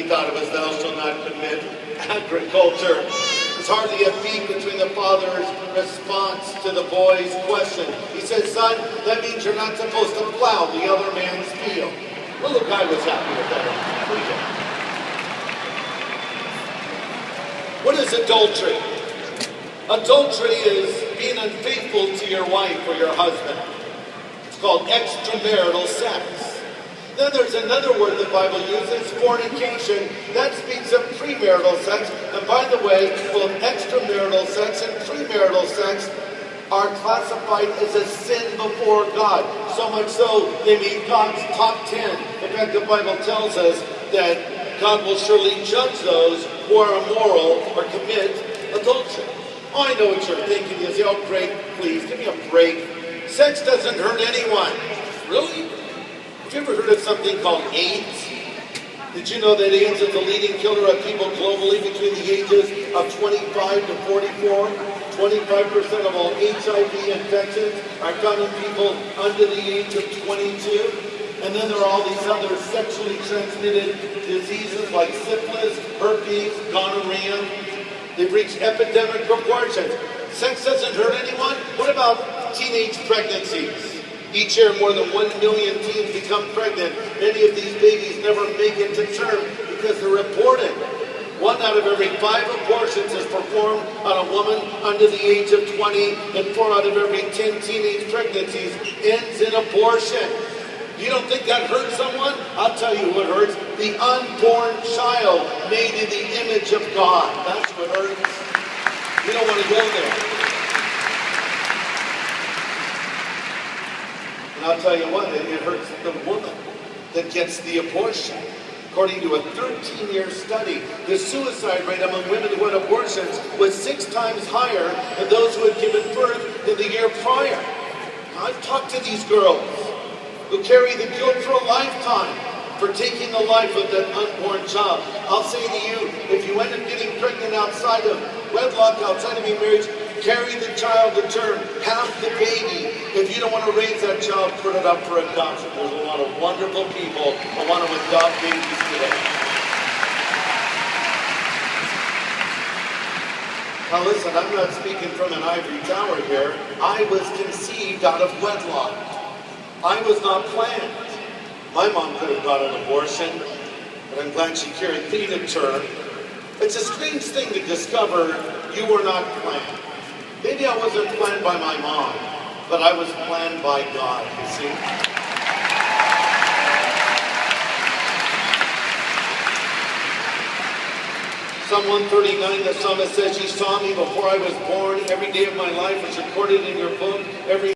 he thought it was thou shalt not commit agriculture. There's hardly a beat between the father's response to the boy's question. He said, son, that means you're not supposed to plow the other man's field. The little guy was happy with that. What is adultery? Adultery is being unfaithful to your wife or your husband. It's called extramarital sex. Then there's another word the Bible uses, fornication. That speaks of premarital sex. And by the way, both extramarital sex and premarital sex are classified as a sin before God. So much so, they meet God's top 10. In fact, the Bible tells us that God will surely judge those who are immoral or commit adultery. Oh, I know what you're thinking. You say, oh, great, please, give me a break. Sex doesn't hurt anyone. Really? Have you ever heard of something called AIDS? Did you know that AIDS is the leading killer of people globally between the ages of 25 to 44? 25% of all HIV infections are found in people under the age of 22. And then there are all these other sexually transmitted diseases like syphilis, herpes, gonorrhea. They've reached epidemic proportions. Sex doesn't hurt anyone? What about teenage pregnancies? Each year, more than 1 million teens become pregnant. Many of these babies never make it to term because they're aborted. 1 out of every 5 abortions is performed on a woman under the age of 20, and 4 out of every 10 teenage pregnancies ends in abortion. You don't think that hurts someone? I'll tell you what hurts. The unborn child made in the image of God. That's what hurts. You don't want to go there. And I'll tell you what, it hurts the woman that gets the abortion. According to a 13-year study, the suicide rate among women who had abortions was 6 times higher than those who had given birth in the year prior. Now, I've talked to these girls who carry the guilt for a lifetime for taking the life of that unborn child. I'll say to you, if you end up getting pregnant outside of wedlock, outside of your marriage, carry the child to term, have the baby. If you don't want to raise that child, put it up for adoption. There's a lot of wonderful people who want to adopt babies today. Now listen, I'm not speaking from an ivory tower here. I was conceived out of wedlock. I was not planned. My mom could have got an abortion, but I'm glad she carried me to term. It's a strange thing to discover you were not planned. Maybe I wasn't planned by my mom, but I was planned by God, you see. Psalm 139, the psalmist says, you saw me before I was born. Every day of my life was recorded in your book. Every